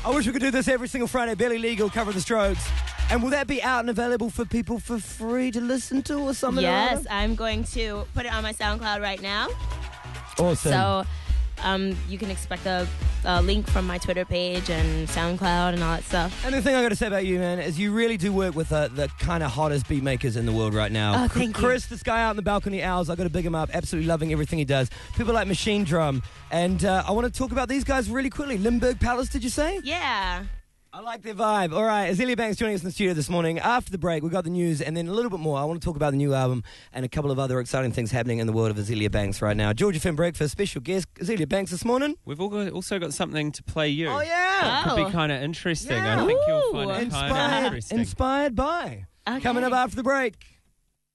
I wish we could do this every single Friday. Barely Legal, Cover the Strokes. And will that be out and available for people for free to listen to or something? Yes, I'm going to put it on my SoundCloud right now. Awesome. So you can expect a link from my Twitter page and SoundCloud and all that stuff. And the thing I got to say about you, man, is you really do work with the kind of hottest beat makers in the world right now. Oh, thank you. Chris, this guy out in the Balcony Owls, I got to big him up. Absolutely loving everything he does. People like Machine Drum. And I want to talk about these guys really quickly. Limburg Palace, did you say? Yeah. I like their vibe. All right, Azealia Banks joining us in the studio this morning. After the break, we got the news and then a little bit more. I want to talk about the new album and a couple of other exciting things happening in the world of Azealia Banks right now. Georgia FM Breakfast, special guest, Azealia Banks this morning. We've also got something to play you. Oh, yeah. Could be kind of interesting. Yeah. I think you'll find it kind of interesting. Inspired by. Okay. Coming up after the break.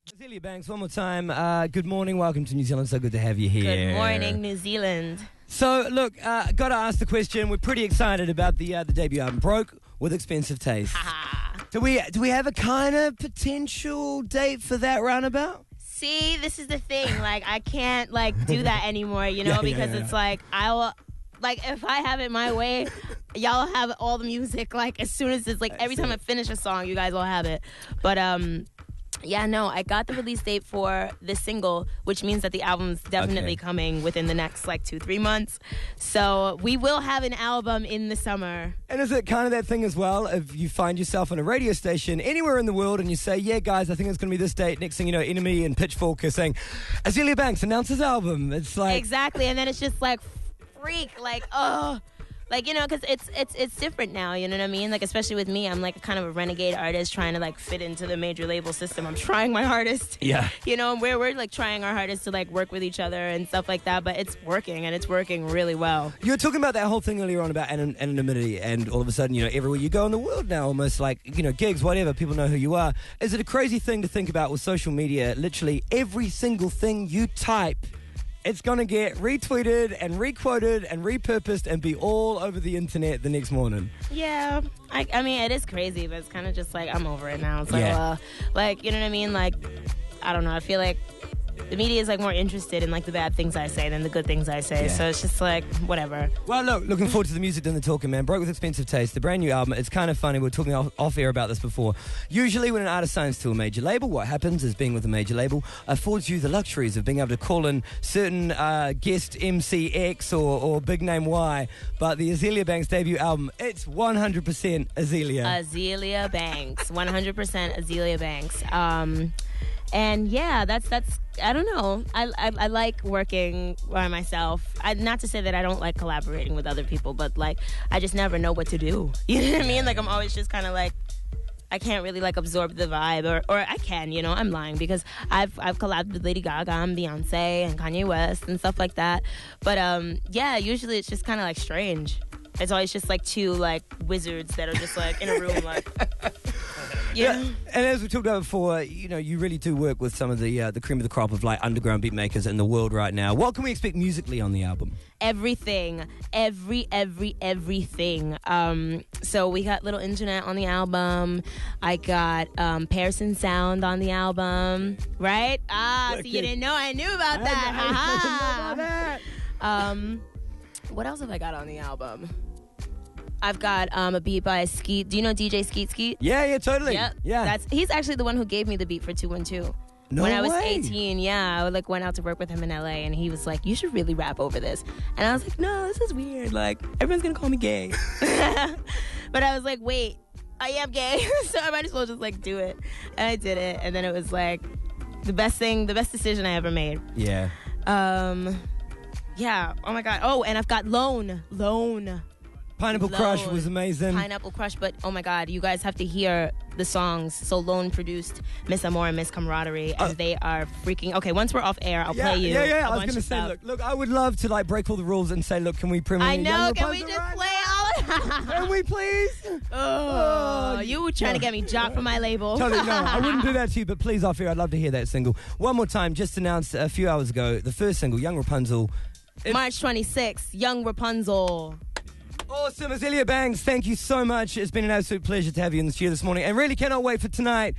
Azealia Banks, one more time. Good morning. Welcome to New Zealand. So good to have you here. Good morning, New Zealand. So, look, got to ask the question. We're pretty excited about the debut album, Broke with Expensive Taste. Do we have a kind of potential date for that roundabout? See, this is the thing. Like, I can't, do that anymore, because it's like, if I have it my way, y'all have all the music, as soon as it's, every time I finish a song, you guys all have it. But, yeah, no, I got the release date for this single, which means that the album's definitely coming within the next 2-3 months. So we will have an album in the summer. And is it kind of that thing as well, if you find yourself on a radio station anywhere in the world and you say, yeah, guys, I think it's going to be this date. Next thing you know, Enemy and Pitchfork are saying, Azealia Banks announces album. It's like... Exactly, and then it's just freak, because it's different now, you know what I mean? Especially with me, I'm kind of a renegade artist trying to fit into the major label system. I'm trying my hardest. Yeah. And we're trying our hardest to work with each other and stuff like that, but it's working and it's working really well. You were talking about that whole thing earlier on about anonymity, and all of a sudden, everywhere you go in the world now, almost gigs, whatever, people know who you are. Is it a crazy thing to think about with social media? Literally every single thing you type, it's going to get retweeted and requoted and repurposed and be all over the internet the next morning. Yeah. I mean, it is crazy, but it's kind of just I'm over it now. It's you know what I mean? I don't know. I feel like the media is more interested in the bad things I say than the good things I say. Yeah. So it's just whatever. Well, looking forward to the music than the talking, man. Broke with Expensive Taste, the brand new album. It's kind of funny. We were talking off air about this before. Usually when an artist signs to a major label, what happens is being with a major label affords you the luxuries of being able to call in certain guest MC X or big name Y. But the Azealia Banks debut album, it's 100% Azealia. Azealia Banks. 100% Azealia Banks. And yeah, that's I don't know. I like working by myself. Not to say that I don't like collaborating with other people, but I just never know what to do. You know what I mean? I'm always just kind of I can't really absorb the vibe, or I can, I'm lying, because I've collabed with Lady Gaga and Beyonce and Kanye West and stuff like that. But yeah, usually it's just kind of strange. It's always just two wizards that are just in a room Yeah. And as we talked about before, you really do work with some of the cream of the crop of underground beat makers in the world right now. What can we expect musically on the album? Everything. Everything. So we got Little Internet on the album. I got Pearson Sound on the album. Right? So you didn't know I knew about that. What else have I got on the album? I've got a beat by Skeet. Do you know DJ Skeet? Yeah, totally. Yep. Yeah. He's actually the one who gave me the beat for 212. No when I was way. 18, I went out to work with him in LA, and he was like, "You should really rap over this." And I was like, "No, this is weird. Everyone's gonna call me gay." But I was like, "Wait, I am gay, so I might as well just do it." And I did it, and then it was the best decision I ever made. Yeah. Yeah. Oh my God. Oh, and I've got Lone. Pineapple Crush was amazing. Pineapple Crush, but oh my God, you guys have to hear the songs. So Lone produced Miss Amor and Miss Camaraderie, and they are freaking... Okay, once we're off air, I'll play you. Yeah. I was going to say, look, I would love to break all the rules and say, look, can we premiere? I know, can we just play all... Can we please? Oh, you were trying to get me job for my label. Totally, no, I wouldn't do that to you, but please off air, I'd love to hear that single. One more time, just announced a few hours ago, the first single, Young Rapunzel. March 26th, Young Rapunzel. Awesome, Azealia Banks, thank you so much. It's been an absolute pleasure to have you in the studio this morning, and really cannot wait for tonight.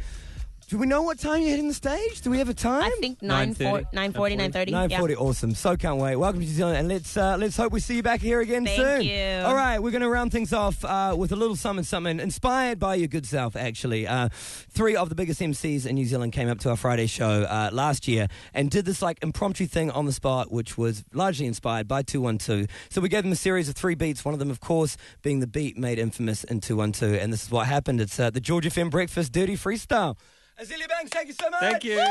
Do we know what time you're hitting the stage? Do we have a time? I think 9:40, 9:30. 9:40, awesome. So can't wait. Welcome to New Zealand, and let's hope we see you back here again soon. Thank you. All right, we're going to round things off with a little something inspired by your good self, actually. 3 of the biggest MCs in New Zealand came up to our Friday show last year and did this like impromptu thing on the spot, which was largely inspired by 212. So we gave them a series of 3 beats, one of them, of course, being the beat made infamous in 212, and this is what happened. It's the George FM Breakfast Dirty Freestyle. Azealia Banks, thank you so much. Thank you.